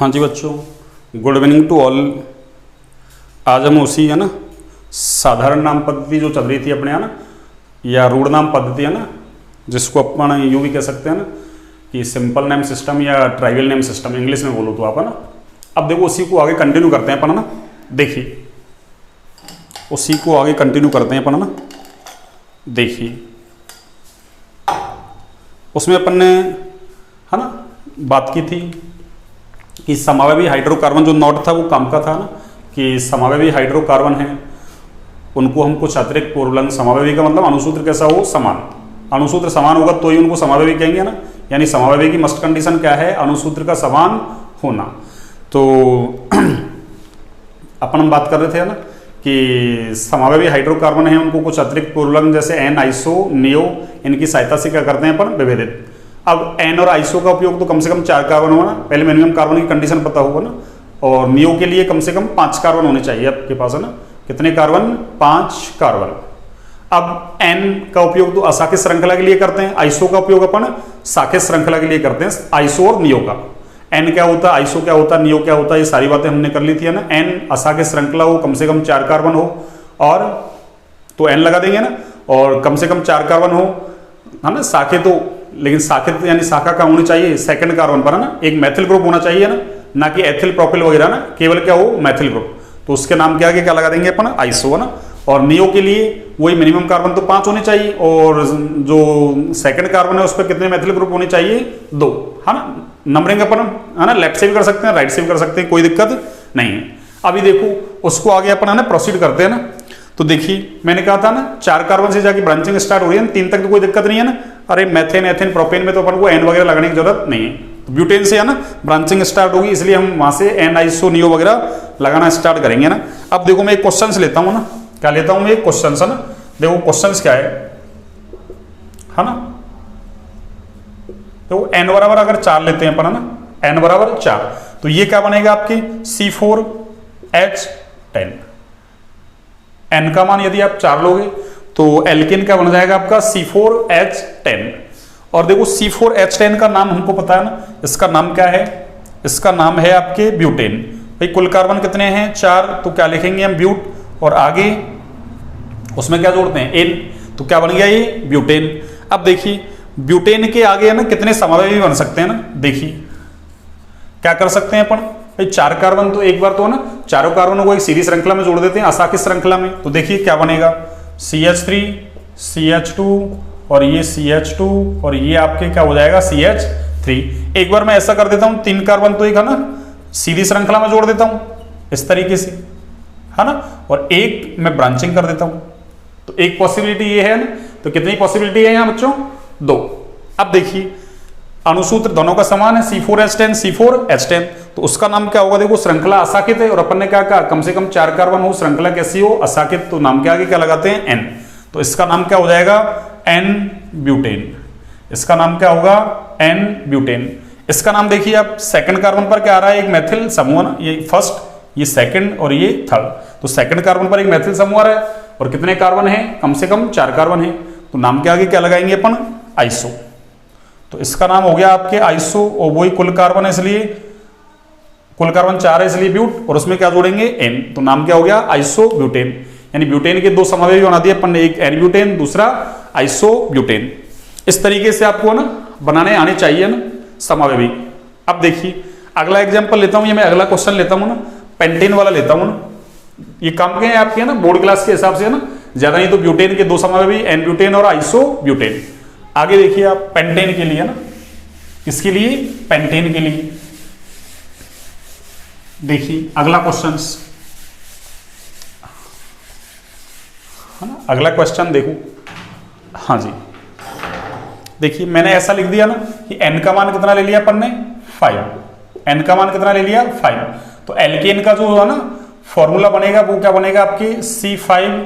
हाँ जी बच्चों, good evening to all. आज हम उसी है ना साधारण नाम पद्धति जो चल रही थी अपने यहाँ ना, या रूढ़ नाम पद्धति है ना, जिसको अपन यूँ भी कह सकते हैं ना कि सिंपल नेम सिस्टम या ट्राइवल नेम सिस्टम इंग्लिश में बोलो तो आप है ना। अब देखो उसी को आगे कंटिन्यू करते हैं अपन है ना। देखिए उसी को आगे कंटिन्यू करते हैं अपन है ना। देखिए उसमें अपन ने है ना बात की थी कि समावयवी हाइड्रोकार्बन जो नॉट था वो काम का था ना, कि समावयवी हाइड्रोकार्बन है उनको हम कुछ अतिरिक्त पूर्वलंग, समावयवी का मतलब अणुसूत्र कैसा हो, समान, अणुसूत्र समान होगा तो ही उनको समावयवी कहेंगे ना। यानी समावयवी की मस्ट कंडीशन क्या है, अणुसूत्र का समान होना। तो अपन हम बात कर रहे थे ना कि समावयवी हाइड्रोकार्बन है उनको कुछ अतिरिक्त पूर्वलंग जैसे एन, आइसो, नियो, इनकी सहायता से क्या करते हैं अपन, विभेदित। अब एन और आइसो का उपयोग तो कम से कम 4 कार्बन होना, पहले मिनिमम कार्बन की कंडीशन पता होगा ना। और नियो के लिए कम से कम 5 कार्बन होने चाहिए आपके पास है ना। कितने कार्बन, 5 कार्बन। अब एन का उपयोग तो अशाखित श्रृंखला के लिए करते हैं, आइसो का उपयोग अपन शाखित श्रृंखला के लिए करते हैं, आइसो और नियो का। एन क्या होता है, आइसो क्या होता है, नियो क्या होता है, ये सारी बातें हमने कर ली थी है ना। एन अशाखित श्रृंखला हो, कम से कम 4 कार्बन हो, और तो एन लगा देंगे ना, और कम से कम 4 कार्बन हो है ना। शाखे तो, लेकिन शाखित यानी शाखा का होनी चाहिए सेकंड कार्बन पर है ना, एक मैथिल ग्रुप होना चाहिए ना कि एथिल प्रोपिल वगैरह ना, केवल क्या हो, मैथिल ग्रुप। तो उसके नाम के आगे क्या लगा देंगे अपन, आइसो है ना। और नियो के लिए वही मिनिमम कार्बन तो 5 होने चाहिए, और जो सेकंड कार्बन है उस पर कितने मैथिल ग्रुप होने चाहिए, 2 है ना। नंबरिंग अपन है ना लेफ्ट से भी कर सकते हैं, राइट से भी कर सकते हैं, कोई दिक्कत नहीं है। अभी देखो उसको आगे अपन है ना प्रोसीड करते हैं ना। तो देखिए मैंने कहा था ना 4 कार्बन से जाके ब्रांचिंग स्टार्ट हो रही है, 3 तक तो कोई दिक्कत नहीं है ना। अरे मेथेन, एथेन, प्रोपेन में तो अपन को एन वगैरह लगाने की जरूरत नहीं है। तो ब्यूटेन से है ना ब्रांचिंग स्टार्ट होगी, इसलिए हम वहां से एन, आइसो, नियो वगैरह लगाना स्टार्ट करेंगे ना। अब देखो मैं एक क्वेश्चन लेता हूँ ना, क्या लेता हूँ मैं, एक क्वेश्चन है ना। देखो क्वेश्चन क्या है ना। तो एन बराबर अगर 4 लेते हैं अपन है ना, एन बराबर 4, तो ये क्या बनेगा आपकी C4H10। एन का मान यदि आप 4 लोगे तो एल्केन क्या बन जाएगा आपका C4H10। और देखो C4H10 का नाम हमको पता है ना, इसका नाम क्या है, इसका नाम है आपके ब्यूटेन। भाई कुल कार्बन कितने हैं, 4, तो क्या लिखेंगे हम, ब्यूट, और आगे उसमें क्या जोड़ते हैं, एन, तो क्या बन गया ये ब्यूटेन। अब देखिए ब्यूटेन के आगे है ना कितने समावयवी बन सकते हैं ना। देखिए क्या कर सकते हैं अपन, भाई 4 कार्बन तो एक बार तो है ना चारों कार्बनों को एक सीधी श्रृंखला में जोड़ देते हैं, अशाखित श्रृंखला में। तो देखिए क्या बनेगा, CH3, CH2 और ये CH2 और ये आपके क्या हो जाएगा CH3। एक बार मैं ऐसा कर देता हूं, 3 कार्बन तो एक है ना सीधी श्रृंखला में जोड़ देता हूं इस तरीके से है ना, और एक मैं ब्रांचिंग कर देता हूं। तो एक पॉसिबिलिटी ये है ना, तो कितनी पॉसिबिलिटी है यहां बच्चों, 2। अब देखिए अणुसूत्र दोनों का समान है, C4H10, C4H10, तो उसका नाम क्या होगा, देखो श्रृंखला अशाखित है और अपन ने क्या कहा कम से कम 4 कार्बन हो, श्रृंखला कैसी हो, अशाखित, तो नाम के आगे क्या लगाते हैं, N। तो इसका नाम क्या हो जाएगा, N ब्यूटेन। इसका नाम क्या होगा, N ब्यूटेन। इसका नाम देखिए आप, सेकंड कार्बन पर क्या आ रहा है, एक मैथिल समूह ना, ये फर्स्ट, ये सेकंड और ये थर्ड। तो सेकंड कार्बन पर एक मैथिल समूह आ रहा है, और कितने कार्बन है, कम से कम 4 कार्बन है। तो नाम के आगे क्या लगाएंगे अपन, आइसो। तो इसका नाम हो गया आपके आइसो, और वही कुल कार्बन है इसलिए कुल कार्बन 4 है इसलिए ब्यूट, और उसमें क्या जोड़ेंगे, एन। तो नाम क्या हो गया, आइसो ब्यूटेन। यानी ब्यूटेन के 2 समावयवी बना दिए अपन ने, एक एन ब्यूटेन, दूसरा आइसो ब्यूटेन। इस तरीके से आपको ना बनाने आने चाहिए ना समावयवी। अब देखिए अगला एग्जाम्पल लेता हूं, ये मैं अगला क्वेश्चन लेता हूं ना, पेंटेन वाला लेता हूं ना। ये काम के हैं आपके ना बोर्ड क्लास के हिसाब से है ना, ज्यादा नहीं तो ब्यूटेन के 2 समावयवी, एन ब्यूटेन और आइसो ब्यूटेन। आगे देखिए आप पेंटेन के लिए ना, किसके लिए, पेंटेन के लिए। देखिए अगला क्वेश्चन है ना, अगला क्वेश्चन देखो। हाँ जी देखिए मैंने ऐसा लिख दिया ना कि एन का मान कितना ले लिया अपन ने, 5। एन का मान कितना ले लिया, 5। तो एल्केन का जो है ना फॉर्मूला बनेगा वो क्या बनेगा आपकी C5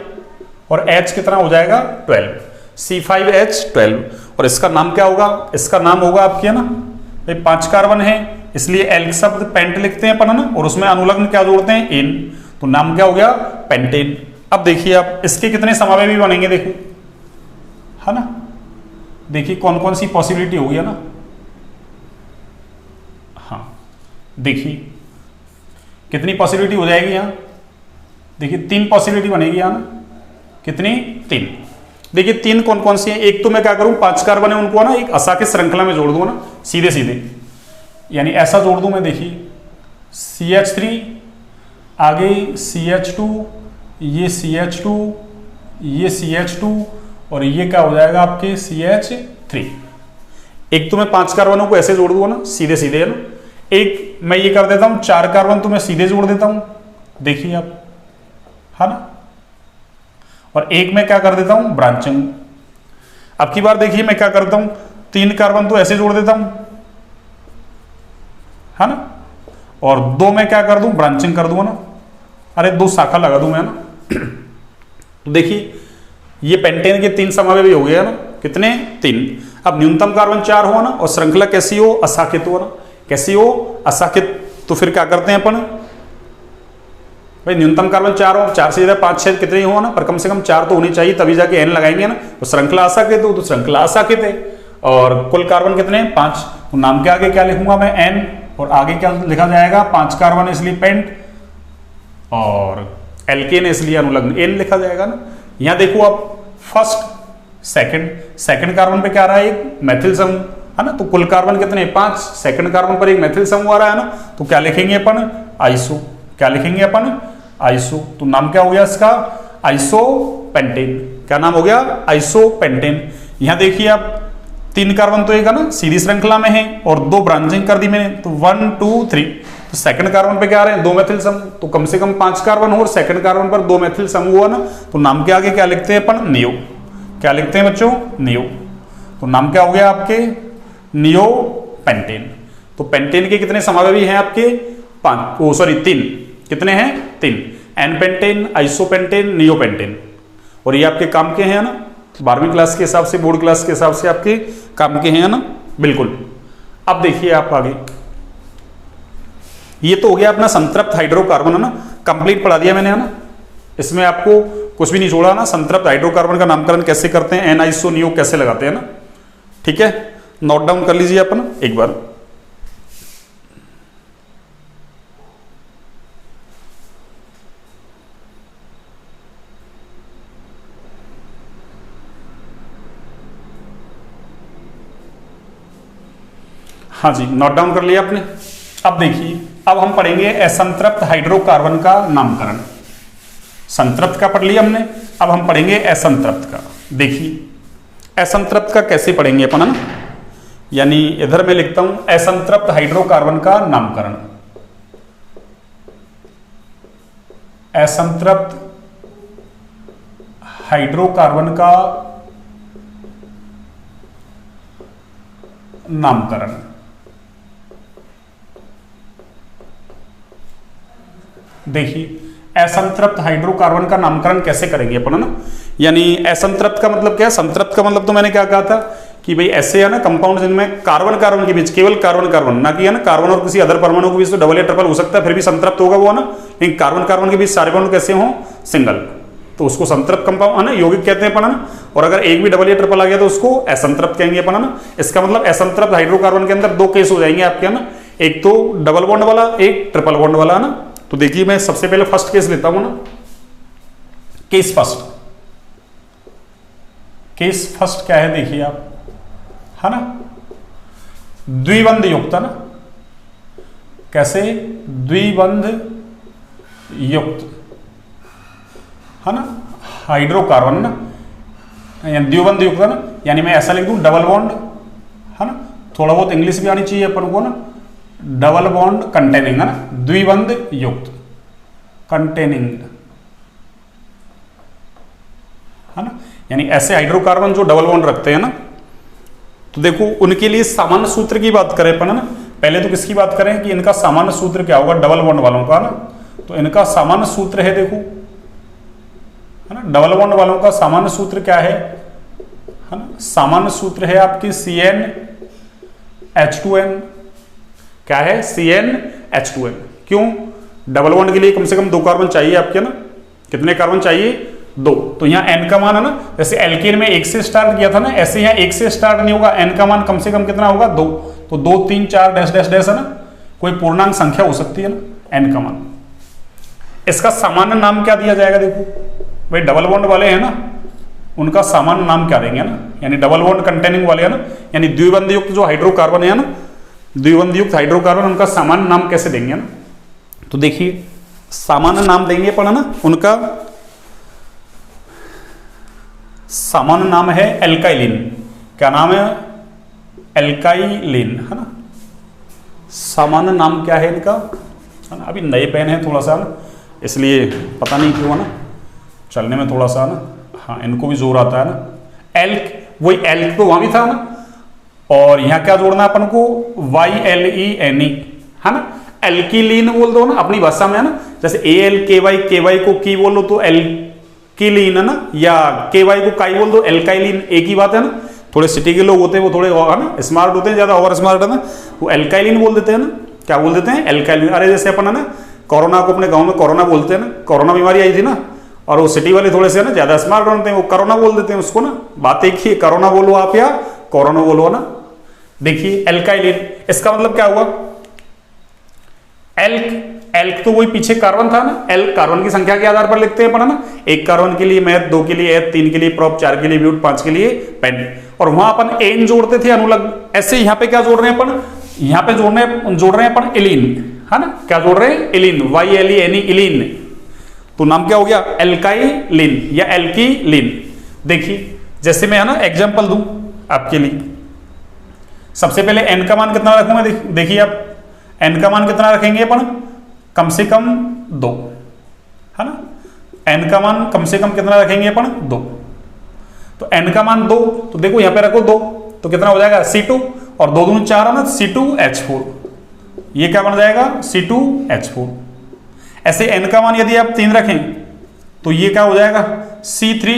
और H कितना हो जाएगा, 12, C5H12। और इसका नाम क्या होगा, इसका नाम होगा आपके है ना, भाई 5 कार्बन है इसलिए एल्क शब्द पेंट लिखते हैं अपन है ना, और उसमें अनुलग्न क्या जोड़ते हैं, एन। तो नाम क्या हो गया, पेंटेन। अब देखिए आप इसके कितने समावयवी बनेंगे, देखो है ना। देखिए कौन कौन सी पॉसिबिलिटी होगी है ना। हाँ देखिए कितनी पॉसिबिलिटी हो जाएगी यहाँ, देखिए 3 पॉसिबिलिटी बनेगी यहाँ ना, कितनी 3। देखिए 3 कौन कौन सी है, एक तो मैं क्या करूं 5 कार्बन है उनको ना एक असाके श्रृंखला में जोड़ दूंगा ना सीधे सीधे, यानी ऐसा जोड़ दूं मैं, देखिए CH3 आगे CH2, ये CH2, ये CH2 और ये क्या हो जाएगा आपके CH3। एक तो मैं 5 कार्बनों को ऐसे जोड़ दूंगा ना सीधे सीधे है ना, एक मैं ये कर देता हूं 4 कार्बन तो मैं सीधे जोड़ देता हूं, देखिए आप, है ना, और एक मैं क्या कर देता हूं ब्रांचिंग। अब की बार देखिए मैं क्या करता हूं 3 कार्बन तो ऐसे जोड़ देता हूं, है ना, और 2 मैं क्या कर दूं ब्रांचिंग कर दूंगा ना, अरे 2 शाखा लगा दूं मैं ना। तो देखिए ये पेंटेन के 3 समावेशी हो गया ना, कितने 3। अब न्यूनतम कार्बन 4 हुआ ना, और श्रृंखला कैसी हो असाकित हो ना, कैसी हो असाकित। तो फिर क्या करते हैं अपन, भाई न्यूनतम कार्बन 4 हो, 4 से ज्यादा 5 6 कितने हो ना, पर कम से कम 4 तो होनी चाहिए, तभी जाके n लगाएंगे ना, तो श्रृंखला असाकित हो, तो श्रृंखला असाकित है। और कुल कार्बन कितने 5, तो नाम के आगे क्या लिखूंगा मैं n, और आगे क्या लिखा जाएगा 5 कार्बन इसलिए पेंट, और एल्केन इसलिए अनुलग्न n लिखा जाएगा ना। यहां देखो आप फर्स्ट सेकंड कार्बन पे क्या आ रहा है एक मैथिल समूह, है ना, तो कुल कार्बन कितने 5, सेकंड कार्बन पर एक मैथिल समूह आ रहा है ना, तो क्या लिखेंगे अपन आइसो, क्या लिखेंगे अपन आइसो। तो नाम क्या हो गया इसका आइसोपेंटेन, क्या नाम हो गया आइसोपेंटेन। यहां देखिए आप 3 कार्बन तो एक है ना सीधी श्रृंखला में है, और 2 ब्रांचिंग कर दी मैंने, तो 1 2 3। तो सेकंड कार्बन पे क्या आ रहे हैं 2 मैथिल समूह, तो कम से कम 5 कार्बन हो और सेकंड कार्बन पर 2 मैथिल समूह हुआ ना, तो नाम के आगे क्या लिखते हैं अपन नियो, क्या लिखते हैं बच्चों नियो। तो नाम क्या हो गया आपके नियोपेंटेन। तो पेंटेन के कितने समावेशी हैं आपके 3, कितने हैं 3, एन पेंटेन, आइसोपेंटेन, नियोपेंटेन। और ये आपके काम के हैं ना, 12वीं क्लास के हिसाब से, बोर्ड क्लास के हिसाब से आपके काम के हैं ना, बिल्कुल। अब देखिए आप आगे, ये तो हो गया अपना संतृप्त हाइड्रोकार्बन है ना, कंप्लीट पढ़ा दिया मैंने है ना, इसमें आपको कुछ भी नहीं छोड़ा ना। संतृप्त हाइड्रोकार्बन का नामकरण कैसे करते हैं, एन आइसो नियो कैसे लगाते हैं ना, ठीक है, नोट डाउन कर लीजिए अपन एक बार। हाँ जी, नोट डाउन कर लिया आपने। अब देखिए, अब हम पढ़ेंगे असंतृप्त हाइड्रोकार्बन का नामकरण। संतृप्त का पढ़ लिया हमने, अब हम पढ़ेंगे असंतृप्त का। देखिए असंतृप्त का कैसे पढ़ेंगे अपन, है ना, यानी इधर मैं लिखता हूं असंतृप्त हाइड्रोकार्बन का नामकरण। असंतृप्त हाइड्रोकार्बन का नामकरण। देखिए असंतृप्त हाइड्रोकार्बन का नामकरण कैसे करेंगे अपन, है ना, यानी असंतृप्त का मतलब क्या है, संतृप्त का मतलब तो मैंने क्या कहा था कि भाई ऐसे है ना कंपाउंड जिनमें कार्बन कार्बन के बीच केवल कार्बन कार्बन, ना कि है ना कार्बन और किसी अदर परमाणु के बीच तो डबल या ट्रिपल हो सकता है, फिर भी संतृप्त होगा वो, है ना, लेकिन कार्बन कार्बन के बीच सारे परमाणु कैसे हो सिंगल, तो उसको संतृप्त कंपाउंड है ना, यौगिक कहते हैं अपन, है ना। और अगर एक भी डबल या ट्रिपल आ गया तो उसको असंतृप्त कहेंगे अपन, है ना। इसका मतलब असंतृप्त हाइड्रोकार्बन के अंदर 2 केस हो जाएंगे आपके, है ना, एक तो डबल बॉन्ड वाला, एक ट्रिपल बॉन्ड वाला, है ना। तो देखिए मैं सबसे पहले फर्स्ट केस लेता हूं ना, केस फर्स्ट क्या है देखिए आप, है ना, द्विबंध युक्त, है ना, कैसे द्विबंध युक्त, है ना, हाइड्रोकार्बन ना, द्विबंध युक्त, है ना, यानी मैं ऐसा लिख दूं डबल बॉन्ड, है ना, थोड़ा बहुत इंग्लिश भी आनी चाहिए अपन को ना, डबल बॉन्ड कंटेनिंग, है ना, द्विबंध युक्त कंटेनिंग, है ना, यानी ऐसे हाइड्रोकार्बन जो डबल बॉन्ड रखते हैं ना। तो देखो उनके लिए सामान्य सूत्र की बात करें अपन, है ना, पहले तो किसकी बात करें कि इनका सामान्य सूत्र क्या होगा डबल बॉन्ड वालों का, ना, तो इनका सामान्य सूत्र है देखो, है ना, डबल बॉन्ड वालों का सामान्य सूत्र क्या है ना, सामान्य सूत्र है आपकी CnH2n, क्या है CnH2n। क्यों, डबल बॉन्ड के लिए कम से कम 2 कार्बन चाहिए आपके, ना, कितने कार्बन चाहिए 2, तो यहाँ n का मान है ना, जैसे एल्केन में 1 से स्टार्ट किया था ना, ऐसे यहाँ 1 से स्टार्ट नहीं होगा, n का मान कम से कम कितना होगा 2, तो 2 3 4 डैश डैश डैश, है ना, कोई पूर्णांक संख्या हो सकती है ना, n का मान। इसका सामान्य नाम क्या दिया जाएगा, देखो भाई डबल बॉन्ड वाले हैं ना, उनका सामान्य नाम क्या देंगे ना, यानी डबल बॉन्ड कंटेनिंग वाले है ना, यानी द्विबंध युक्त जो हाइड्रोकार्बन है ना, द्विबंध युक्त हाइड्रोकार्बन, उनका सामान्य नाम कैसे देंगे ना। तो देखिए सामान्य नाम देंगे अपन है ना, उनका सामान्य नाम है एल्काइलिन। क्या नाम है, एल्काइलिन है ना, सामान्य नाम क्या है इनका, है ना। अभी नए पेन है थोड़ा सा ना, इसलिए पता नहीं क्यों है ना, चलने में थोड़ा सा ना, हाँ इनको भी जोर आता है ना। एल्क, वही एल्क तो वहां भी था ना, और यहाँ क्या जोड़ना है अपन को, YLENE है ना। एल्किलीन बोल दो ना अपनी भाषा में है ना, जैसे ALKY को की बोल दो तो एल्किलीन है ना, या KY को काई बोल दो एल्काइलिन, एक ही बात है ना। थोड़े सिटी के लोग होते हैं वो थोड़े है ना स्मार्ट होते हैं, ज्यादा ओवर स्मार्ट है ना, वो एल्काइलिन बोल देते हैं ना। क्या बोल देते हैं, एल्काइलिन। अरे जैसे अपन है ना कोरोना को अपने गांव में कोरोना बोलते हैं ना, कोरोना बीमारी आई थी ना, और वो सिटी वाले थोड़े से ना ज्यादा स्मार्ट होते हैं, वो कोरोना बोल देते हैं उसको ना। बात एक ही, कोरोना बोलो आप या कोरोना बोलो ना। देखिए एल्काइलिन, इसका मतलब क्या हुआ, एल्क तो वही पीछे कार्बन था ना, एल्क कार्बन की संख्या के आधार पर लिखते हैं अपन है ना, एक कार्बन के लिए मैथ, 2 के लिए एथ, 3 के लिए प्रोप, 4 के लिए ब्यूट, 5 के लिए पेंट, और वहां अपन एन जोड़ते थे अनुलग्न। ऐसे यहाँ पे क्या जोड़ रहे हैं अपन, यहाँ पे जोड़ रहे हैं अपन इलीन है ना। क्या जोड़ रहे हैं, इलीन, YLENE इलीन। तो नाम क्या हो गया, एल्काइलिन या एल्कीलिन। देखिए जैसे मैं है ना एग्जांपल दूं आपके लिए, सबसे पहले n का मान कितना रखूंगा, देखिए आप n का मान कितना रखेंगे अपन, कम से कम 2 है ना। n का मान कम से कम कितना रखेंगे अपन, 2। तो n का मान 2, तो देखो यहां पे रखो 2, तो कितना हो जाएगा C2, और 2 दूनी 4 है ना, C2H4, ये क्या बन जाएगा, C2H4। ऐसे n का मान यदि आप 3 रखें तो ये क्या हो जाएगा, C3,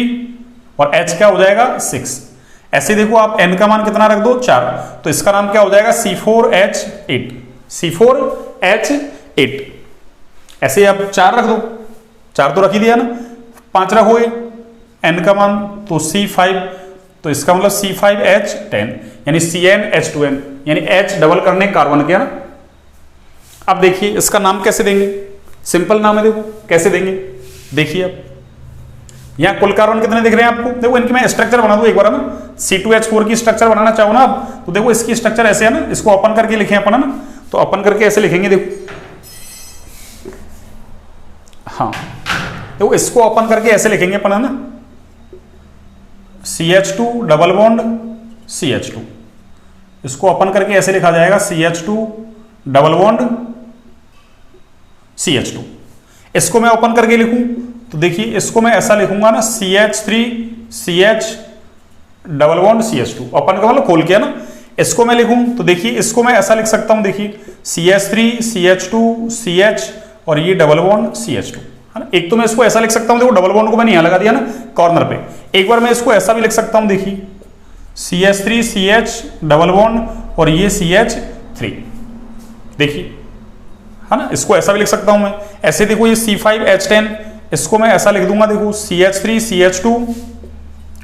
और H क्या हो जाएगा, 6। ऐसे देखो आप n का मान कितना रख दो, 4, तो इसका नाम क्या हो जाएगा, C4H8, C4H8। ऐसे आप 4 रख दो, 4 तो रख ही दिया ना, 5 रखोगे n का मान तो C5, तो इसका मतलब C5H10, यानी CnH2n, यानी H डबल करने कार्बन के ना। अब देखिए इसका नाम कैसे देंगे, सिंपल नाम है, देखो कैसे देंगे। देखिए अब यहाँ कुल कार्बन कितने दिख रहे हैं आपको, देखो इनकी मैं स्ट्रक्चर बना दूं एक बार ना, C2H4 की स्ट्रक्चर बनाना चाहो ना आप, तो देखो इसकी स्ट्रक्चर ऐसे है ना, इसको ओपन करके लिखे अपन है ना, तो ओपन करके ऐसे लिखेंगे, देखो हाँ, देखो इसको ओपन करके ऐसे लिखेंगे अपन है ना, CH2 डबल बॉन्ड CH2, इसको ओपन करके ऐसे लिखा जाएगा CH2 डबल बॉन्ड CH2। इसको मैं ओपन करके लिखूं तो देखिए इसको मैं ऐसा लिखूंगा ना, CH3 CH double bond CH2, open का मतलब खोल के ना। इसको मैं लिखूं तो देखिए इसको मैं ऐसा लिख सकता हूं, देखिए CH3 CH2 CH और ये डबल बॉन्ड CH2 है ना। एक तो मैं इसको ऐसा लिख सकता हूं, देखो डबल बॉन्ड को मैंने यहां लगा दिया ना कॉर्नर पे। एक बार मैं इसको ऐसा भी लिख सकता हूं, देखिए CH3 CH डबल बॉन्ड और ये CH3, देखिए है ना। इसको ऐसा भी लिख सकता हूं मैं, ऐसे देखो ये C5H10, इसको मैं ऐसा लिख दूंगा, देखो CH3 CH2,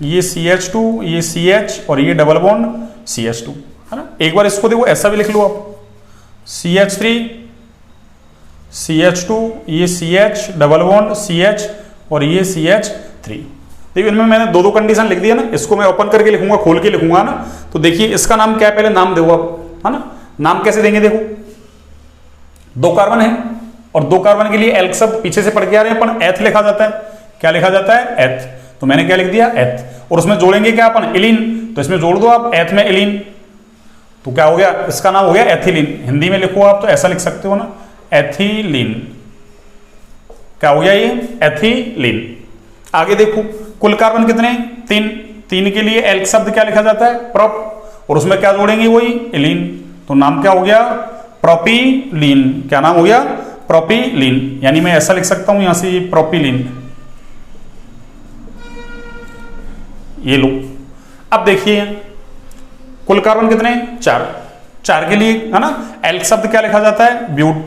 ये CH2 ये CH और ये डबल बॉन्ड CH2 है ना। एक बार इसको देखो ऐसा भी लिख लो आप, CH3 CH2 ये CH डबल बॉन्ड CH और ये CH3। देखिए इनमें मैंने 2 कंडीशन लिख दिया ना। इसको मैं ओपन करके लिखूंगा, खोल के लिखूंगा ना, तो देखिए इसका नाम क्या है, पहले नाम दो आप है ना। नाम कैसे देंगे, देखो 2 कार्बन है और 2 कार्बन के लिए एल्क शब्द पीछे से पढ़ के आ रहे हैं अपन, एथ लिखा जाता है। क्या लिखा जाता है, एथ। तो मैंने क्या लिख दिया, एथ, और उसमें जोड़ेंगे क्या अपन, इलीन, तो इसमें जोड़ दो आप एथ में इलीन, तो क्या हो गया, इसका नाम हो गया एथिलीन। हिंदी में लिखो आप तो ऐसा लिख सकते हो ना, एथिलीन। क्या हो गया ये, एथिलीन। आगे देखो कुल कार्बन कितने, 3 के लिए एल्क शब्द क्या लिखा जाता है, प्रोप, और उसमें क्या जोड़ेंगे, वही इलीन, तो नाम क्या हो गया, प्रोपीलीन। क्या नाम हो गया, प्रोपीलीन। यानी मैं ऐसा लिख सकता हूं यहां से प्रोपीलीन, ये लो। अब देखिए कुल कार्बन कितने, 4 के लिए है ना एल्क शब्द क्या लिखा जाता है, ब्यूट।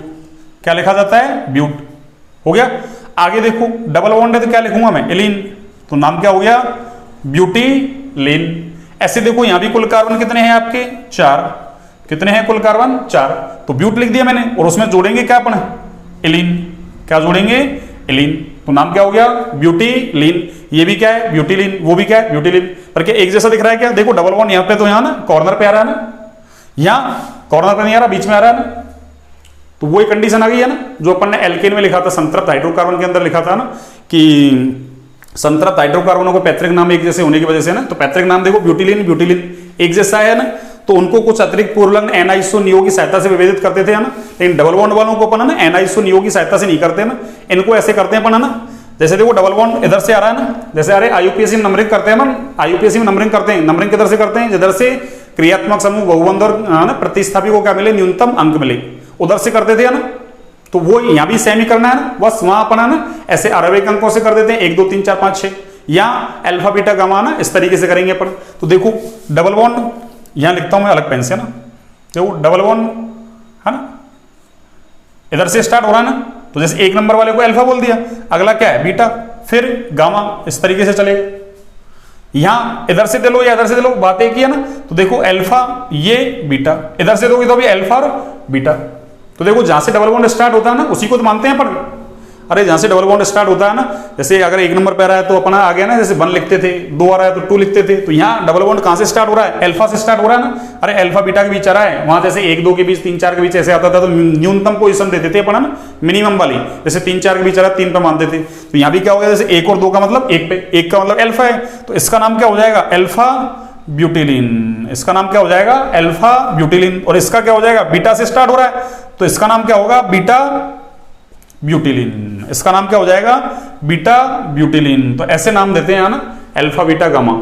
क्या लिखा जाता है, ब्यूट, हो गया। आगे देखो डबल बॉन्ड है तो क्या लिखूंगा मैं, एलीन, तो नाम क्या हो गया, ब्यूटीलीन। ऐसे देखो यहां भी कुल कार्बन कितने हैं आपके, 4, कितने हैं कुल कार्बन? 4। तो ब्यूट लिख दिया मैंने, और उसमें जोड़ेंगे क्या अपन? इलीन। क्या जोड़ेंगे? इलीन। तो नाम क्या हो गया? ब्यूटीलीन। ये भी क्या है? ब्यूटीलीन। वो भी क्या है? ब्यूटीलीन। पर क्या एक जैसा दिख रहा है क्या? देखो डबल बॉन्ड यहाँ पे, तो यहाँ ना कॉर्नर पे आ रहा है ना, यहाँ कॉर्नर पे नहीं आ रहा, बीच में आ रहा है ना। तो वो एक कंडीशन आ गई है ना, जो अपन ने एल्केन में लिखा था, संतृप्त हाइड्रोकार्बन के अंदर लिखा था ना, कि संतृप्त हाइड्रोकार्बनों को पैतृक नाम एक जैसे होने की वजह से ना, तो पैतृक नाम देखो ब्यूटीलीन, ब्यूटीलीन एक जैसा है ना, तो उनको कुछ अतिरिक्त पूर्वलग्न NiSO की सहायता से विभेदित करते थे ना। लेकिन डबल बॉन्ड वालों को अपन है ना NiSO की सहायता से नहीं करते ना, इनको ऐसे करते हैं अपन है ना। जैसे देखो डबल बॉन्ड इधर से आ रहा है ना, जैसे अरे IUPAC में नंबरिंग करते हैं अपन, IUPAC में नंबरिंग करते हैं, नंबरिंग किधर से करते हैं? जिधर से क्रियात्मक समूह, बहुबंध और ना प्रतिस्थापी को क्या मिले? न्यूनतम अंक मिले, उधर से करते थे ना। तो वो यहाँ भी सेम ही करना है ना, बस वहां अपन है ना ऐसे आरविक अंकों से कर देते हैं, 1 2 3 4 5 6, या अल्फा बीटा गामा ना इस तरीके से करेंगे अपन। तो देखो डबल बॉन्ड यहां लिखता हूं मैं अलग पेन से ना, देखो डबल बॉन्ड है ना, इधर से स्टार्ट हो रहा है ना, तो जैसे 1 नंबर वाले को अल्फा बोल दिया, अगला क्या है? बीटा, फिर गामा, इस तरीके से चलेगा। यहां इधर से दे लो या इधर से दे लो, बात एक ही है ना। तो देखो अल्फा, ये बीटा, इधर से दोगे तो भी अल्फा और बीटा। तो देखो जहां से डबल बॉन्ड स्टार्ट होता है ना, उसी को तो मानते हैं अपन। अरे जहां से डबल बॉन्ड स्टार्ट होता है ना, जैसे अगर 1 नंबर पे आ रहा है तो अपना आ गया ना, जैसे 1 लिखते थे, 2 आ रहा है तो 2 लिखते थे। तो यहाँ डबल बॉन्ड कहां से स्टार्ट हो रहा है? अल्फा से स्टार्ट हो रहा है ना। अरे अल्फा बीटा के बीच आ रहा है, वहां जैसे 1 2 के बीच, 3 4 के बीच ऐसे आता था, तो न्यूनतम पोजीशन देते थे अपन ना, मिनिमम वाली। जैसे 3 4 के बीच आ रहा है, 3 पे मानते थे। तो यहाँ भी क्या हो गया? जैसे 1 और 2 का मतलब 1 पे, 1 का मतलब अल्फा है, तो इसका नाम क्या हो जाएगा? अल्फा ब्यूटीलीन। इसका नाम क्या हो जाएगा? अल्फा ब्यूटीलीन। और इसका क्या हो जाएगा? बीटा से स्टार्ट हो रहा है, तो इसका नाम क्या होगा? बीटा ब्यूटीलीन। इसका नाम क्या हो जाएगा? बीटा ब्यूटीलीन। तो ऐसे नाम देते हैं ना, अल्फा बीटा गामा।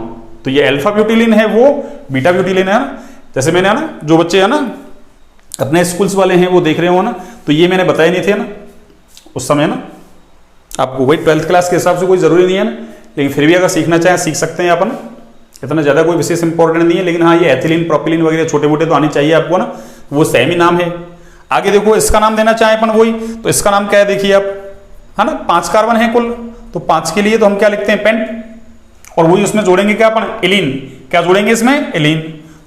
तो ये अल्फा ब्यूटीलीन है, वो बीटा ब्यूटीलीन है ना। जैसे मैंने है ना, जो बच्चे है ना अपने स्कूल्स वाले हैं वो देख रहे हो ना, तो ये मैंने बताए नहीं थे ना उस समय ना आपको, वही 12th क्लास के हिसाब से कोई जरूरी नहीं है ना, लेकिन फिर भी अगर सीखना चाहें सीख सकते हैं अपन, इतना ज्यादा कोई विशेष इंपॉर्टेंट नहीं है। लेकिन हाँ, ये एथिलीन प्रोपिलीन वगैरह छोटे मोटे तो आने चाहिए आपको ना, वो सेम ही नाम है। आगे देखो इसका नाम देना चाहें अपन वही, तो इसका नाम क्या है? देखिए आप, है ना 5 कार्बन है कुल, तो 5 के लिए तो हम क्या लिखते हैं? पेंट। और वही उसमें जोड़ेंगे क्या अपन? इलीन। क्या जोड़ेंगे इसमें? इलीन।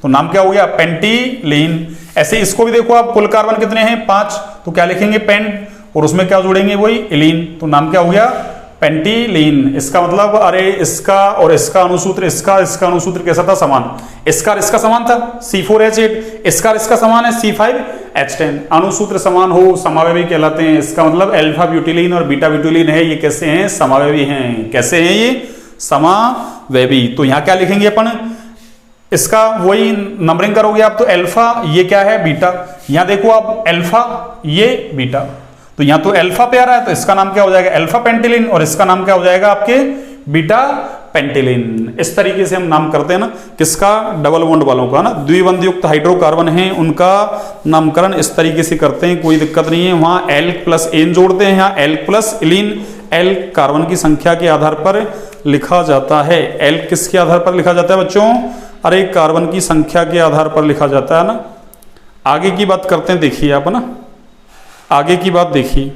तो नाम क्या हो गया? पेंटीलीन। ऐसे इसको भी देखो आप, कुल कार्बन कितने हैं? 5, तो क्या लिखेंगे? पेंट। और उसमें क्या जोड़ेंगे? वही इलीन। तो नाम क्या हो गया? पेंटीलीन। इसका मतलब अरे इसका और इसका अनुसूत्र, इसका अनुसूत्र कैसा था? समान। इसका और इसका समान था C4H8, इसका और इसका समान है C5H10। अनुसूत्र समान हो समावयवी कहलाते हैं। इसका मतलब अल्फा ब्यूटीलीन और बीटा ब्यूटीलीन है, ये कैसे हैं? समावयवी हैं। कैसे हैं ये? समावयवी। तो यहां क्या लिखेंगे अपन? इसका वही नंबरिंग करोगे आप, तो अल्फा ये क्या है? बीटा। यहां देखो आप, अल्फा ये बीटा, तो यहां तो अल्फा पे आ रहा है, तो इसका नाम क्या हो जाएगा? Alpha pentylene. और इसका नाम क्या हो जाएगा आपके? Beta pentylene. इस तरीके से हम नाम करते हैं ना, किसका? डबल बॉन्ड वालों का ना, द्विबंध युक्त हाइड्रोकार्बन है उनका नामकरण इस तरीके से करते हैं, कोई दिक्कत नहीं है। वहां एल प्लस एन जोड़ते हैं, यहाँ एल प्लस इलीन। एल कार्बन की संख्या के आधार पर लिखा जाता है। एल किसके आधार पर लिखा जाता है बच्चों? अरे कार्बन की संख्या के आधार पर लिखा जाता है ना। आगे की बात करते हैं, देखिए आप ना, आगे की बात देखिए।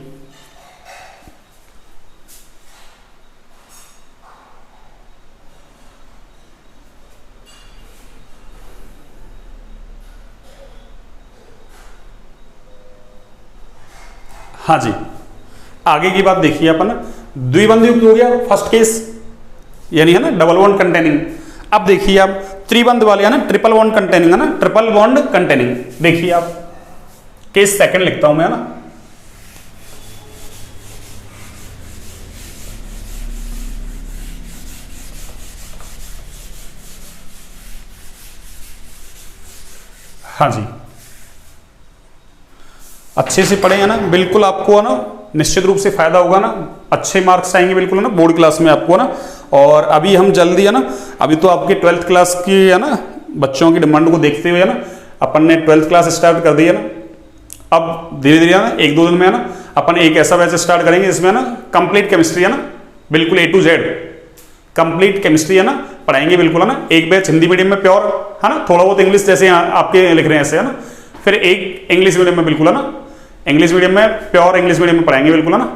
हाँ जी, आगे की बात देखिए अपन। द्विबंध युक्त हो गया फर्स्ट केस, यानी है ना डबल बॉन्ड कंटेनिंग। अब देखिए आप त्रिबंध वाले है ना, ट्रिपल बॉन्ड कंटेनिंग है ना, ट्रिपल बॉन्ड कंटेनिंग। देखिए आप केस सेकंड लिखता हूं मैं ना। हाँ जी, अच्छे से पढ़े है ना, बिल्कुल आपको है ना निश्चित रूप से फायदा होगा ना, अच्छे मार्क्स आएंगे बिल्कुल है ना बोर्ड क्लास में आपको ना। और अभी हम जल्दी है ना, अभी तो आपके 12th क्लास की है ना बच्चों की डिमांड को देखते हुए है ना अपन ने 12th क्लास स्टार्ट कर दी है ना। अब धीरे धीरे है ना 1-2 दिन में है ना अपन एक ऐसा बैच स्टार्ट करेंगे जिसमें ना कंप्लीट केमिस्ट्री है ना, बिल्कुल A to Z complete chemistry है ना पढ़ाएंगे बिल्कुल है ना। एक बैच हिंदी मीडियम में प्योर है ना, थोड़ा बहुत इंग्लिश जैसे आपके लिख रहे हैं ऐसे है ना, फिर एक इंग्लिश मीडियम में बिल्कुल है ना, इंग्लिश मीडियम में प्योर इंग्लिश मीडियम में पढ़ाएंगे बिल्कुल है ना।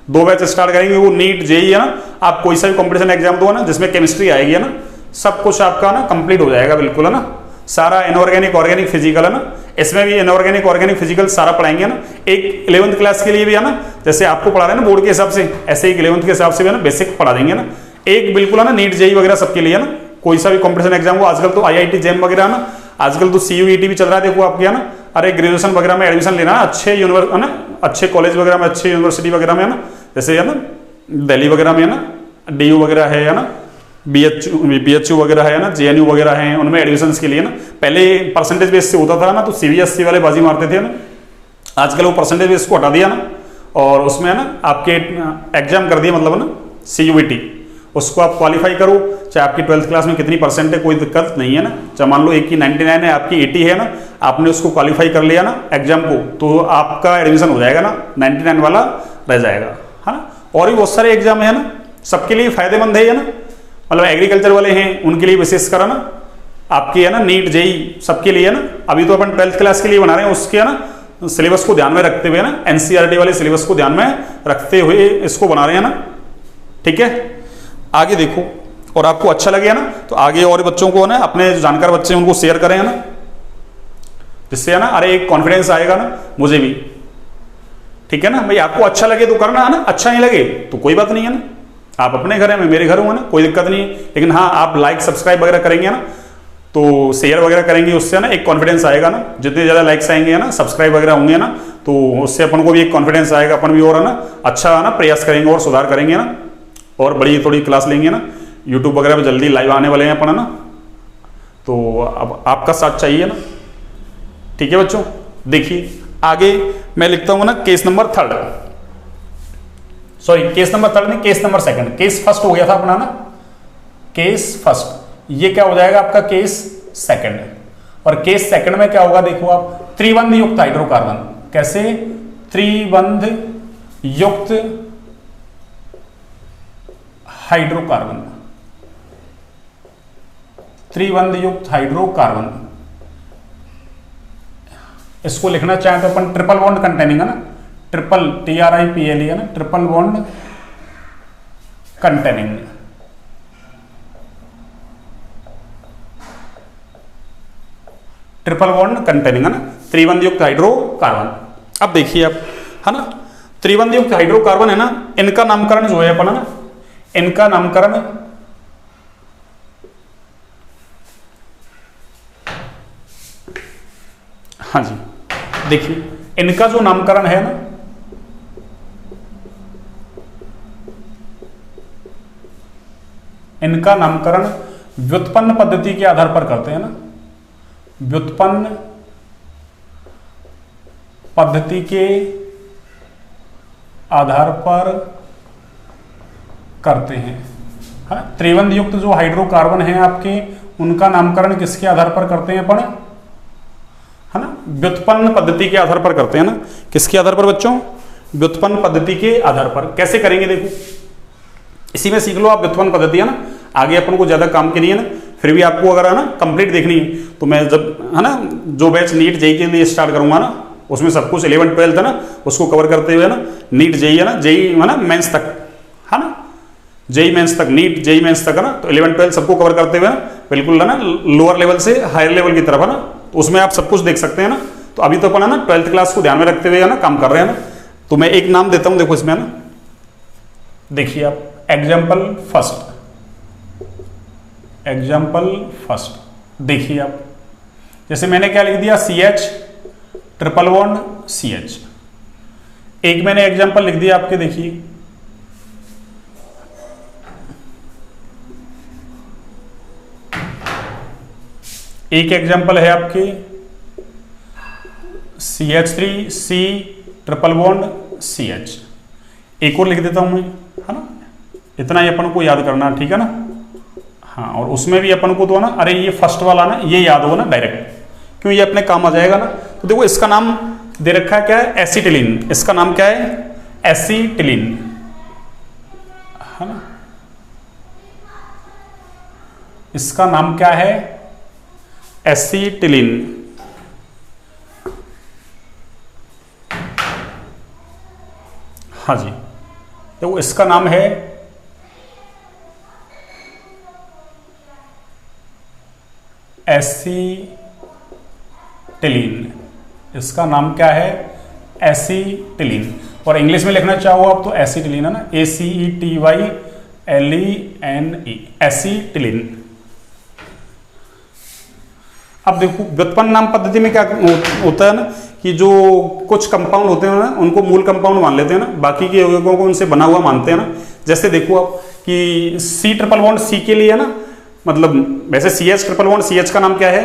2 बैच स्टार्ट करेंगे, वो नीट जेई है ना, आप कोई सा भी कॉम्पिटिशन एग्जाम दो ना जिसमें केमिस्ट्री आएगी है ना, सब कुछ आपका ना कंप्लीट हो जाएगा बिल्कुल है ना। सारा इनऑर्गेनिक ऑर्गेनिक फिजिकल है ना, इसमें भी इनऑर्गेनिक ऑर्गेनिक फिजिकल सारा पढ़ाएंगे ना। एक 11th क्लास के लिए भी है ना, जैसे आपको पढ़ा रहे हैं ना बोर्ड के हिसाब से, ऐसे ही 11th के हिसाब से भी है ना बेसिक पढ़ा देंगे ना। एक बिल्कुल है ना नीट जेई वगैरह सबके लिए है ना, कोई सा भी कॉम्पिटिशन एग्जाम हो, आजकल तो IIT जेम वगैरह है ना, आजकल तो CUET भी चल रहा है, देखो आपके है ना। अरे ग्रेजुएशन वगैरह में एडमिशन लेना अच्छे है ना, अच्छे कॉलेज वगैरह में, अच्छे यूनिवर्सिटी वगैरह में है ना, जैसे है ना दिल्ली वगैरह में है ना, DU वगैरह है ना, BHU वगैरह है ना, JNU वगैरह है, उनमें एडमिशन के लिए ना पहले परसेंटेज बेस से होता था ना, तो CBSE वाले बाजी मारते थे ना। आजकल वो परसेंटेज बेस को हटा दिया ना, और उसमें है ना आपके एग्जाम कर दिया, मतलब ना CUET, उसको आप क्वालिफाई करो, चाहे आपकी 12th क्लास में कितनी परसेंट है, कोई दिक्कत नहीं है ना। चाहे मान लो एक की 99 है, आपकी 80 है ना, आपने उसको क्वालिफाई कर लिया ना एग्जाम को, तो आपका एडमिशन हो जाएगा ना, 99 वाला रह जाएगा, है ना। और भी बहुत सारे एग्जाम है ना, सबके लिए फायदेमंद है ना, मतलब एग्रीकल्चर वाले हैं उनके लिए विशेष कर ना, आपकी है ना नीट जेई सबके लिए है ना। अभी तो अपन 12th क्लास के लिए बना रहे हैं, उसके है ना सिलेबस को ध्यान में रखते हुए ना, NCERT वाले सिलेबस को ध्यान में रखते हुए इसको बना रहे हैं ना, ठीक है। आगे देखो, और आपको अच्छा लगे ना तो आगे और बच्चों को ना, अपने जो जानकार बच्चे हैं उनको शेयर करें ना, जिससे है ना अरे एक कॉन्फिडेंस आएगा ना मुझे भी, ठीक है ना भाई। आपको अच्छा लगे तो करना है ना, अच्छा नहीं लगे तो कोई बात नहीं है ना, आप अपने घर हैं, मैं मेरे घर हूँ ना, कोई दिक्कत नहीं है। लेकिन हाँ, आप लाइक सब्सक्राइब वगैरह करेंगे ना, तो शेयर वगैरह करेंगे, उससे ना एक कॉन्फिडेंस आएगा ना, जितने ज़्यादा लाइक्स आएंगे ना, सब्सक्राइब वगैरह होंगे ना, तो उससे अपन को भी एक कॉन्फिडेंस आएगा, अपन भी और है ना अच्छा ना प्रयास करेंगे और सुधार करेंगे ना, और बड़ी थोड़ी क्लास लेंगे ना। यूट्यूब वगैरह पे जल्दी लाइव आने वाले हैं अपन, है ना, तो अब आपका साथ चाहिए ना, ठीक है बच्चों। देखिए आगे मैं लिखता हूँ ना case number 3, sorry case number 3 नहीं, केस नंबर 2, केस फर्स्ट हो गया था अपना ना, केस फर्स्ट, ये क्या हो जाएगा आपका केस 2। और केस 2 में क्या होगा देखो आप, त्रिबंध युक्त हाइड्रोकार्बन, कैसे त्रिबंध युक्त हाइड्रोकार्बन, त्रिबंध युक्त हाइड्रोकार्बन, इसको लिखना चाहें तो अपन ट्रिपल बॉन्ड कंटेनिंग है ना, ट्रिपल TRIPLE है ना, triple bond containing, triple bond containing है ना, त्रिबंध युक्त हाइड्रोकार्बन। अब देखिए आप, है ना, त्रिबंध युक्त हाइड्रोकार्बन है ना, इनका नामकरण जो है अपन है ना, इनका नामकरण हाँ जी, देखिए इनका जो नामकरण है ना, इनका नामकरण व्युत्पन्न पद्धति के आधार पर करते हैं ना, व्युत्पन्न पद्धति के आधार पर करते हैं, है। त्रिबंध युक्त जो हाइड्रोकार्बन है आपके, उनका नामकरण किसके आधार पर करते हैं अपन, है ना, व्युत्पन्न पद्धति के आधार पर करते हैं ना। किसके आधार पर बच्चों, व्युत्पन्न पद्धति के आधार पर। कैसे करेंगे देखो, इसी में सीख लो आप व्युत्पन्न पद्धति, है ना, आगे अपन को ज्यादा काम की नहीं है ना, फिर भी आपको अगर है ना कंप्लीट देखनी है तो मैं जब है ना जो बैच नीट जेई के लिए स्टार्ट करूंगा ना, उसमें सब कुछ 11 12 है ना उसको कवर करते हुए ना, नीट जेई है ना, जेई है ना मेंस तक, है ना, जेई मेंस तक, नीट जेई मेंस तक है ना, तो 11 12 सबको कवर करते हुए ना, बिल्कुल है ना लोअर लेवल से हायर लेवल की तरफ है ना, तो उसमें आप सब कुछ देख सकते हैं ना। तो अभी तो अपन है ना 12th क्लास को ध्यान में रखते हुए है ना काम कर रहे हैं ना। तो मैं एक नाम देता हूं, देखो इसमें है ना, देखिए आप एग्जाम्पल फर्स्ट, एग्जाम्पल फर्स्ट देखिए आप, जैसे मैंने क्या लिख दिया, CH ट्रिपल बॉन्ड CH। एक मैंने एग्जाम्पल लिख दिया आपके, देखिए एक एग्जाम्पल है आपके CH3C ट्रिपल बॉन्ड CH। एक और लिख देता हूं मैं, है ना, इतना ही अपन को याद करना, ठीक है ना। हाँ, और उसमें भी अपन को तो ना, अरे ये फर्स्ट वाला ना ये याद हो ना डायरेक्ट, क्यों ये अपने काम आ जाएगा ना। तो देखो इसका नाम दे रखा है क्या है, एसिटिलीन। इसका नाम क्या है, एसिटिलीन, है ना। इसका नाम क्या है, एसिटिलीन। हाँ जी, देखो इसका नाम है एसिटिलीन। एसीटिलीन, इसका नाम क्या है? एसीटिलीन। और इंग्लिश में लिखना चाहो आप तो एसीटिलीन है ना, ACETYLENE, एसीटिलीन। अब देखो व्युत्पन्न नाम पद्धति में क्या होता है ना कि जो कुछ कंपाउंड होते हैं ना उनको मूल कंपाउंड मान लेते हैं ना, बाकी के यौगिकों को उनसे बना हुआ मानते हैं ना। जैसे देखो आप कि C ट्रिपल बॉन्ड C के लिए है ना, मतलब वैसे CH ट्रिपल बॉन्ड CH का नाम क्या है?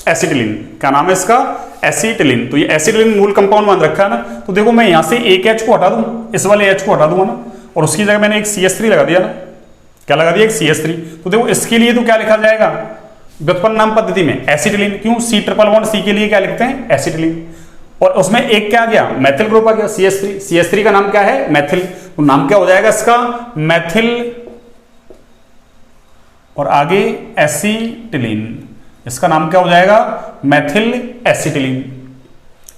एसिटिलीन। क्या नाम है इसका? एसिटिलीन। तो ये एसिटिलीन मूल कंपाउंड मान रखा है ना। तो देखो मैं यहां से एक H को हटा दूं, इस वाले H को हटा दूंगा ना, और उसकी जगह मैंने एक CH3 लगा दिया ना। क्या लगा दिया? एक CH3। तो देखो इसके लिए तो क्या लिखा जाएगा व्युत्पन्न नाम पद्धति में? एसिटिलीन। क्यों? C ट्रिपल बॉन्ड C के लिए क्या लिखते हैं? एसिटिलीन। और उसमें एक क्या आ गया? मैथिल ग्रुप आ गया, CH3। CH3 का नाम क्या है? मैथिल। तो नाम क्या हो जाएगा इसका? मैथिल। और आगे एसिटिलीन, इसका नाम क्या हो जाएगा? मैथिल एसिटिलीन।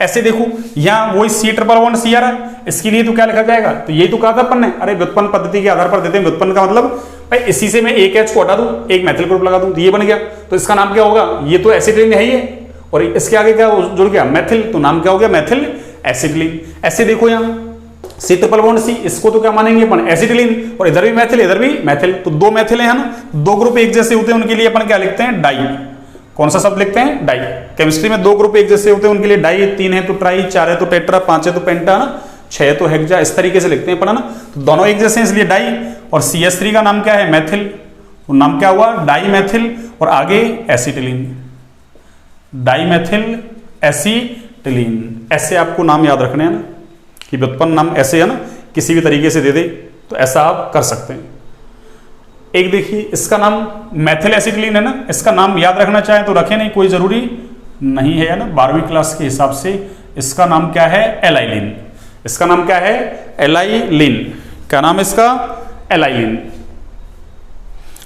ऐसे देखो यहां वही C ट्रिपल बॉन्ड C आ रहा है, इसके लिए तो क्या लिखा जाएगा? तो यही तो कहा था अपन ने, अरे व्युत्पन्न पद्धति के आधार पर देते हैं। व्युत्पन्न का मतलब भाई इसी से मैं एक H को हटा दूं, एक मैथिल ग्रुप लगा दूं, तो ये बन गया। तो इसका नाम क्या होगा? ये तो एसिटिलीन है ही है, और इसके आगे क्या जुड़ गया? मैथिल। तो नाम क्या हो गया? मैथिल एसिटिलीन। ऐसे देखो यहां C ट्रिपल बॉन्ड C, इसको तो क्या मानेंगे अपन? एसिटिलीन। और इधर भी मैथिल, इधर भी मैथिल, तो दो मैथिल है ना, दो ग्रुप एक जैसे होते हैं उनके लिए अपन क्या लिखते हैं? डाई। कौन सा शब्द लिखते हैं? डाई। केमिस्ट्री में दो ग्रुप एक जैसे होते हैं उनके लिए डाई, तीन है तो ट्राई, चार है तो टेट्रा, पांच है तो पेंटा ना, छह है तो हेक्सा, इस तरीके से लिखते हैं अपन ना। तो दोनों एक जैसे हैं इसलिए डाई। और CH3 का नाम क्या है? मैथिल। तो नाम क्या हुआ? डाई मैथिल। और आगे एसिटिलीन, डाई मैथिल एसिटिलीन। ऐसे आपको नाम याद रखने हैं ना, कि व्युत्पन्न नाम ऐसे है ना, किसी भी तरीके से दे दे तो ऐसा आप कर सकते हैं। एक देखिए इसका नाम मैथिल एसिटिलीन है ना, इसका नाम याद रखना चाहें तो रखें, नहीं कोई जरूरी नहीं है ना। 12वीं क्लास के हिसाब से इसका नाम क्या है? एलाइलिन। इसका नाम क्या है? एलाइलिन। क्या नाम है इसका? एलाइलिन।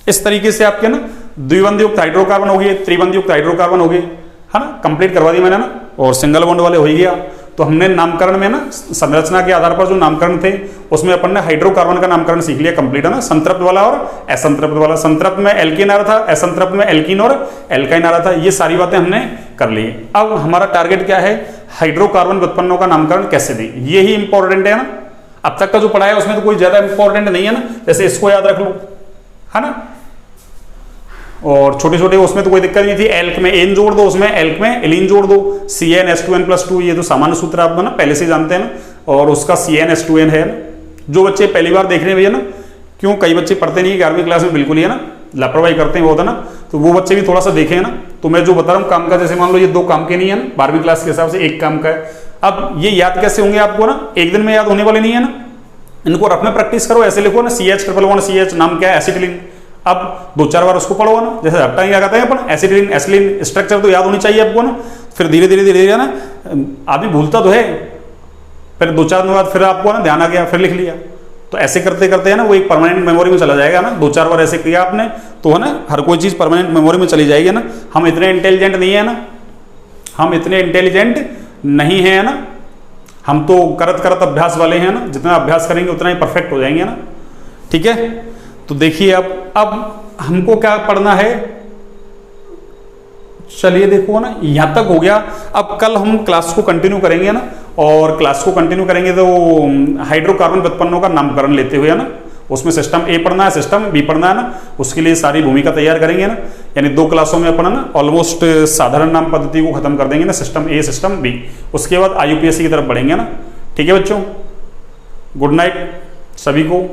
इस तरीके से आपके ना द्विबंध युक्त हाइड्रोकार्बन हो गए, त्रिबंध युक्त हाइड्रोकार्बन हो गए, है ना, कंप्लीट करवा दिया मैंने ना। और सिंगल बॉन्ड वाले हो ही गया। तो हमने नामकरण में ना संरचना के आधार पर जो नामकरण थे उसमें अपन ने हाइड्रोकार्बन का नामकरण सीख लिया कंप्लीट, है ना। संतृप्त वाला और असंतृप्त वाला। संतृप्त में एल्कीन आ रहा था, असंतृप्त में एल्कीन और एल्काइन आ रहा था। ये सारी बातें हमने कर ली। अब हमारा टारगेट क्या है? हाइड्रोकार्बन व्युत्पन्नों का नामकरण कैसे दें, ये ही इंपॉर्टेंट है ना। अब तक का जो पढ़ा है उसमें तो कोई ज्यादा इंपॉर्टेंट नहीं है ना, जैसे इसको याद रख लो, है ना। और छोटे छोटे उसमें तो कोई दिक्कत नहीं थी। एल्क में एन जोड़ दो, उसमें एल्क में एलिन जोड़ दो, CnH2n+2, ये तो सामान्य सूत्र आप ना पहले से जानते हैं ना। और उसका CnH2n है ना। जो बच्चे पहली बार देख रहे हैं भैया ना, क्यों कई बच्चे पढ़ते नहीं है 11वीं क्लास में, बिल्कुल ही है ना, लापरवाही करते हैं बहुत है ना। तो वो बच्चे भी थोड़ा सा देखें ना। तो मैं जो बता रहा हूँ काम का, जैसे मान लो ये दो काम के नहीं है ना, 12वीं क्लास के हिसाब से एक काम का है। अब ये याद कैसे होंगे आपको ना, एक दिन में याद होने वाले नहीं है ना। इनको रफ में प्रैक्टिस करो। ऐसे लिखो ना, CH ट्रिपल बॉन्ड CH, नाम क्या है? एसिटिलीन। अब दो चार बार उसको पढ़ो ना, जैसे हफ्ता क्या कहते हैं अपन, एसिटिलीन एसिटिलीन, स्ट्रक्चर तो याद होनी चाहिए आपको ना। फिर धीरे धीरे धीरे धीरे ना, आदमी भूलता तो है, फिर दो चार दिन बाद फिर आपको ना ध्यान आ गया, फिर लिख लिया। तो ऐसे करते करते है ना वो एक परमानेंट मेमोरी में चला जाएगा ना। दो चार बार ऐसे किया आपने तो है ना, हर कोई चीज परमानेंट मेमोरी में चली जाएगी ना। हम इतने इंटेलिजेंट नहीं है ना, हम इतने इंटेलिजेंट नहीं है ना। हम तो करत करत अभ्यास वाले हैं ना, जितना अभ्यास करेंगे उतना ही परफेक्ट हो जाएंगे ना। ठीक है, तो देखिए अब हमको क्या पढ़ना है, चलिए देखो ना, यहां तक हो गया। अब कल हम क्लास को कंटिन्यू करेंगे ना, और क्लास को कंटिन्यू करेंगे तो हाइड्रोकार्बन व्युत्पन्नों का नामकरण लेते हुए है ना, उसमें सिस्टम ए पढ़ना है, सिस्टम बी पढ़ना है ना, उसके लिए सारी भूमिका तैयार करेंगे ना। यानी दो क्लासों में अपन ना ऑलमोस्ट साधारण नाम पद्धति को खत्म कर देंगे ना, सिस्टम ए सिस्टम बी। उसके बाद IUPAC की तरफ बढ़ेंगे ना। ठीक है बच्चों, गुड नाइट सभी को।